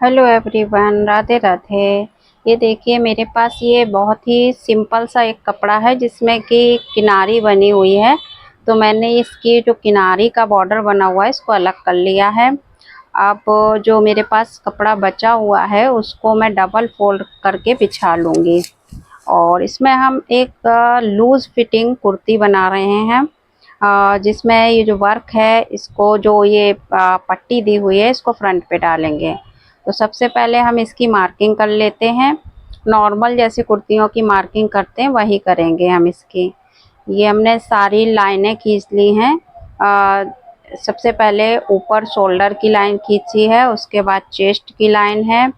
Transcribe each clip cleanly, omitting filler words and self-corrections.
Hello everyone, Radhe Radhe. ये देखिए मेरे पास ये बहुत ही सिंपल सा एक कपड़ा है जिसमें कि किनारी बनी हुई है। तो मैंने इसकी जो किनारी का बॉर्डर बना हुआ है इसको अलग कर लिया है। अब जो मेरे पास कपड़ा बचा हुआ है उसको मैं डबल फोल्ड करके बिछा लूँगी। और इसमें हम एक लूज़ फिटिंग कुर्ती बना रहे हैं। जिसमें ये जो वर्क है इसको जो ये पट्टी दी हुई है इसको फ्रंट पे डालेंगे। तो सबसे पहले हम इसकी मार्किंग कर लेते हैं। नॉर्मल जैसे कुर्तियों की मार्किंग करते हैं वही करेंगे हम इसकी। ये हमने सारी लाइनें खींच ली हैं। सबसे पहले ऊपर शोल्डर की लाइन खींची है, उसके बाद चेस्ट की लाइन है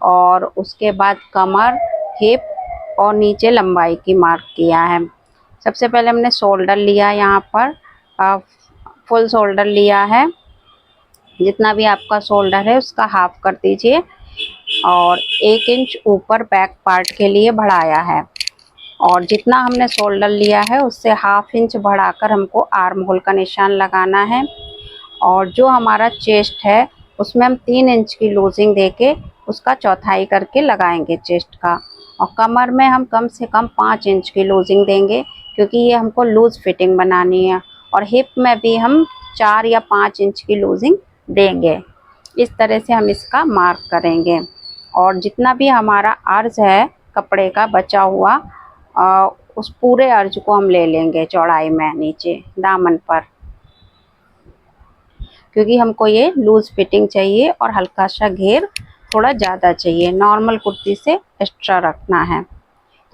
और उसके बाद कमर, हिप और नीचे लंबाई की मार्क किया है। सबसे पहले हमने शोल्डर लिया, यहाँ पर फुल शोल्डर लिया है। जितना भी आपका शोल्डर है उसका हाफ कर दीजिए और 1 इंच ऊपर बैक पार्ट के लिए बढ़ाया है। और जितना हमने शोल्डर लिया है उससे हाफ इंच बढ़ाकर हमको आर्म होल का निशान लगाना है। और जो हमारा चेस्ट है उसमें हम 3 इंच की लूजिंग देके उसका चौथाई करके लगाएंगे चेस्ट का। और कमर में हम कम से कम 5 इंच की लूजिंग देंगे क्योंकि ये हमको लूज़ फिटिंग बनानी है। और हिप में भी हम 4 या 5 इंच की लूजिंग देंगे। इस तरह से हम इसका मार्क करेंगे। और जितना भी हमारा अर्ज है कपड़े का बचा हुआ, उस पूरे अर्ज को हम ले लेंगे चौड़ाई में नीचे दामन पर, क्योंकि हमको ये लूज़ फिटिंग चाहिए और हल्का सा घेर थोड़ा ज़्यादा चाहिए, नॉर्मल कुर्ती से एक्स्ट्रा रखना है।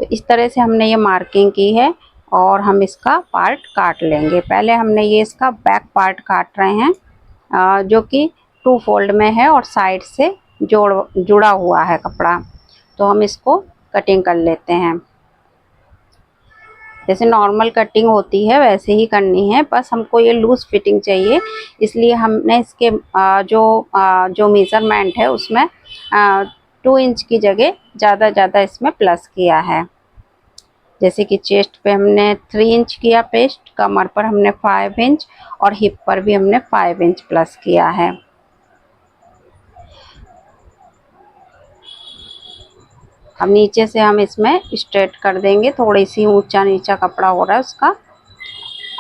तो इस तरह से हमने ये मार्किंग की है और हम इसका पार्ट काट लेंगे। पहले हमने ये इसका बैक पार्ट काट रहे हैं, जो कि 2 फोल्ड में है और साइड से जुड़ा हुआ है कपड़ा। तो हम इसको कटिंग कर लेते हैं। जैसे नॉर्मल कटिंग होती है वैसे ही करनी है, बस हमको ये लूज़ फिटिंग चाहिए। इसलिए हमने इसके जो मेज़रमेंट है उसमें 2 इंच की जगह ज़्यादा इसमें प्लस किया है। जैसे कि चेस्ट पे हमने 3 इंच किया पेस्ट, कमर पर हमने 5 इंच और हिप पर भी हमने 5 इंच प्लस किया है। अब नीचे से हम इसमें स्ट्रेट कर देंगे, थोड़ी सी ऊंचा नीचा कपड़ा हो रहा है उसका।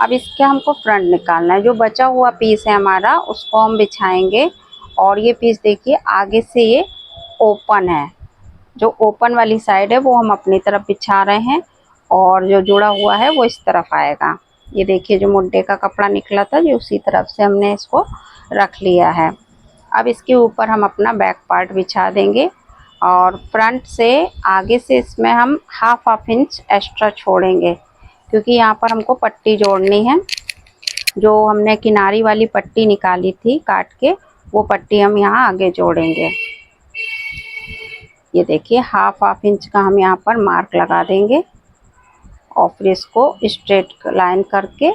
अब इसके हमको फ्रंट निकालना है। जो बचा हुआ पीस है हमारा उसको हम बिछाएंगे। और ये पीस देखिए आगे से ये ओपन है, जो ओपन वाली साइड है वो हम अपनी तरफ बिछा रहे हैं और जो जुड़ा हुआ है वो इस तरफ आएगा। ये देखिए जो मुड्डे का कपड़ा निकला था ये उसी तरफ से हमने इसको रख लिया है। अब इसके ऊपर हम अपना बैक पार्ट बिछा देंगे और फ्रंट से आगे से इसमें हम हाफ इंच एक्स्ट्रा छोड़ेंगे, क्योंकि यहाँ पर हमको पट्टी जोड़नी है। जो हमने किनारी वाली पट्टी निकाली थी काट के, वो पट्टी हम यहाँ आगे जोड़ेंगे। ये देखिए हाफ इंच का हम यहाँ पर मार्क लगा देंगे और फिर इसको स्ट्रेट लाइन करके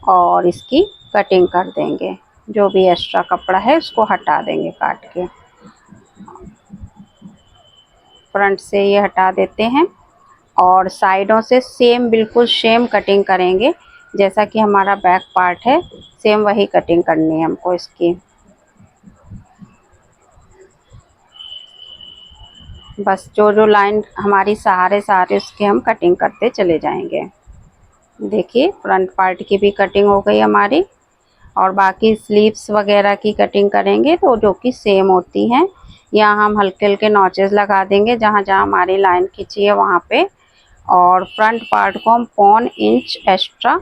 और इसकी कटिंग कर देंगे। जो भी एक्स्ट्रा कपड़ा है उसको हटा देंगे काट के। फ्रंट से ये हटा देते हैं और साइडों से सेम बिल्कुल सेम कटिंग करेंगे। जैसा कि हमारा बैक पार्ट है सेम वही कटिंग करनी है हमको इसकी। बस जो लाइन हमारी सहारे उसके हम कटिंग करते चले जाएंगे। देखिए फ्रंट पार्ट की भी कटिंग हो गई हमारी। और बाकी स्लीव्स वगैरह की कटिंग करेंगे तो जो कि सेम होती हैं। यहाँ हम हल्के हल्के नॉचेस लगा देंगे जहाँ जहाँ हमारी लाइन खींची है वहाँ पे। और फ्रंट पार्ट को हम 1.25 इंच एक्स्ट्रा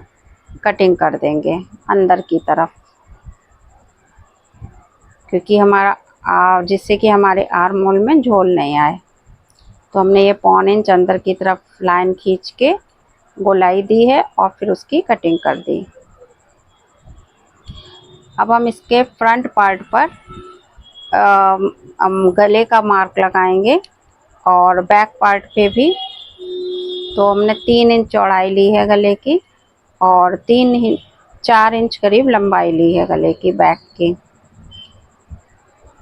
कटिंग कर देंगे अंदर की तरफ, क्योंकि हमारा जिससे कि हमारे आर्म होल में झोल नहीं आए। तो हमने ये 1.25 इंच अंदर की तरफ लाइन खींच के गोलाई दी है और फिर उसकी कटिंग कर दी। अब हम इसके फ्रंट पार्ट पर हम गले का मार्क लगाएंगे और बैक पार्ट पे भी। तो हमने 3 इंच चौड़ाई ली है गले की और 4 इंच करीब लंबाई ली है गले की बैक की।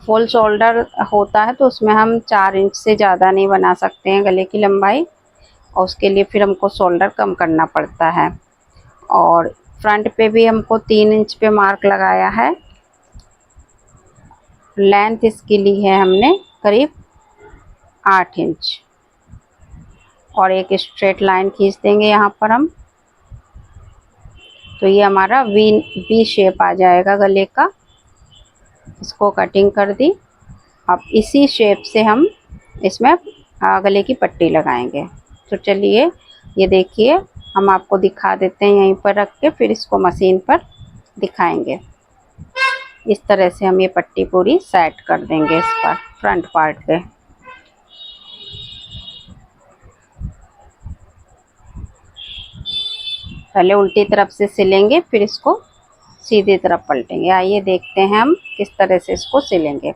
फुल शोल्डर होता है तो उसमें हम 4 इंच से ज़्यादा नहीं बना सकते हैं गले की लंबाई, और उसके लिए फिर हमको शोल्डर कम करना पड़ता है। और फ्रंट पे भी हमको 3 इंच पे मार्क लगाया है लेंथ इसकी ली है हमने करीब 8 इंच और एक स्ट्रेट लाइन खींच देंगे यहाँ पर हम। तो ये हमारा वी शेप आ जाएगा गले का। इसको कटिंग कर दी। अब इसी शेप से हम इसमें गले की पट्टी लगाएंगे। तो चलिए ये देखिए, हम आपको दिखा देते हैं यहीं पर रख के, फिर इसको मशीन पर दिखाएंगे। इस तरह से हम ये पट्टी पूरी सेट कर देंगे इस पर फ्रंट पार्ट पे। पहले उल्टी तरफ से सिलेंगे, फिर इसको सीधी तरफ पलटेंगे। आइए देखते हैं हम किस तरह से इसको सिलेंगे।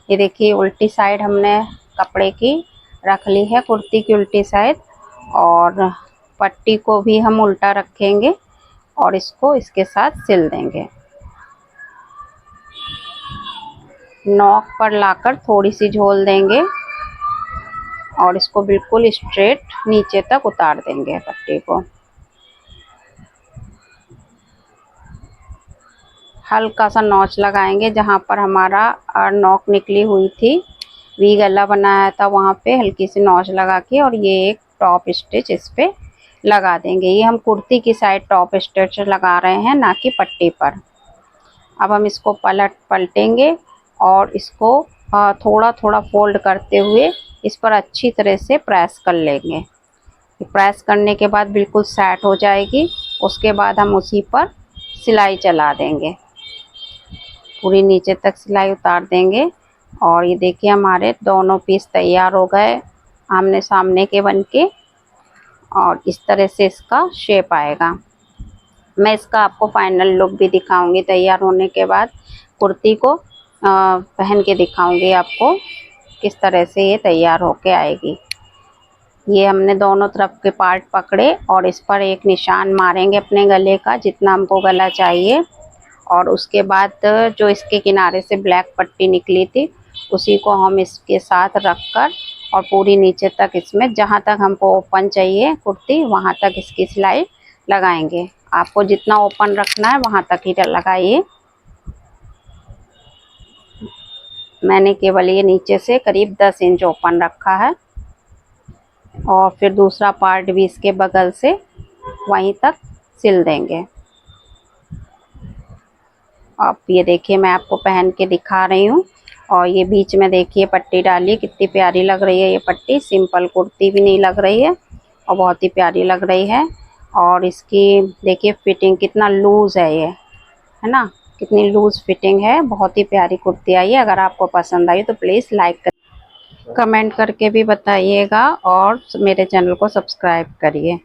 ये देखिए उल्टी साइड हमने कपड़े की रख ली है, कुर्ती की उल्टी साइड, और पट्टी को भी हम उल्टा रखेंगे और इसको इसके साथ सिल देंगे। नॉक पर लाकर थोड़ी सी झोल देंगे और इसको बिल्कुल स्ट्रेट नीचे तक उतार देंगे पट्टी को। हल्का सा नॉच लगाएंगे जहाँ पर हमारा नॉक निकली हुई थी, वी गला बनाया था, वहाँ पे हल्की सी नॉच लगा के और ये एक टॉप स्टिच इस पे लगा देंगे। ये हम कुर्ती की साइड टॉप स्टिच लगा रहे हैं, ना कि पट्टी पर। अब हम इसको पलटेंगे और इसको थोड़ा थोड़ा फोल्ड करते हुए इस पर अच्छी तरह से प्रेस कर लेंगे। प्रेस करने के बाद बिल्कुल सेट हो जाएगी। उसके बाद हम उसी पर सिलाई चला देंगे, पूरी नीचे तक सिलाई उतार देंगे। और ये देखिए हमारे दोनों पीस तैयार हो गए आमने सामने के बनके, और इस तरह से इसका शेप आएगा। मैं इसका आपको फाइनल लुक भी दिखाऊंगी तैयार होने के बाद। कुर्ती को पहन के दिखाऊंगी आपको किस तरह से ये तैयार होके आएगी। ये हमने दोनों तरफ के पार्ट पकड़े और इस पर एक निशान मारेंगे अपने गले का, जितना हमको गला चाहिए। और उसके बाद जो इसके किनारे से ब्लैक पट्टी निकली थी उसी को हम इसके साथ रखकर और पूरी नीचे तक इसमें जहाँ तक हमको ओपन चाहिए कुर्ती वहाँ तक इसकी सिलाई लगाएंगे। आपको जितना ओपन रखना है वहाँ तक ही लगाइए। मैंने केवल ये नीचे से करीब 10 इंच ओपन रखा है और फिर दूसरा पार्ट भी इसके बगल से वहीं तक सिल देंगे। अब ये देखिए मैं आपको पहन के दिखा रही हूँ। और ये बीच में देखिए पट्टी डाली, कितनी प्यारी लग रही है ये पट्टी। सिंपल कुर्ती भी नहीं लग रही है और बहुत ही प्यारी लग रही है। और इसकी देखिए फिटिंग कितना लूज़ है ये, है ना, कितनी लूज़ फिटिंग है। बहुत ही प्यारी कुर्ती आई है। अगर आपको पसंद आई तो प्लीज़ लाइक कमेंट करके भी बताइएगा और मेरे चैनल को सब्सक्राइब करिए।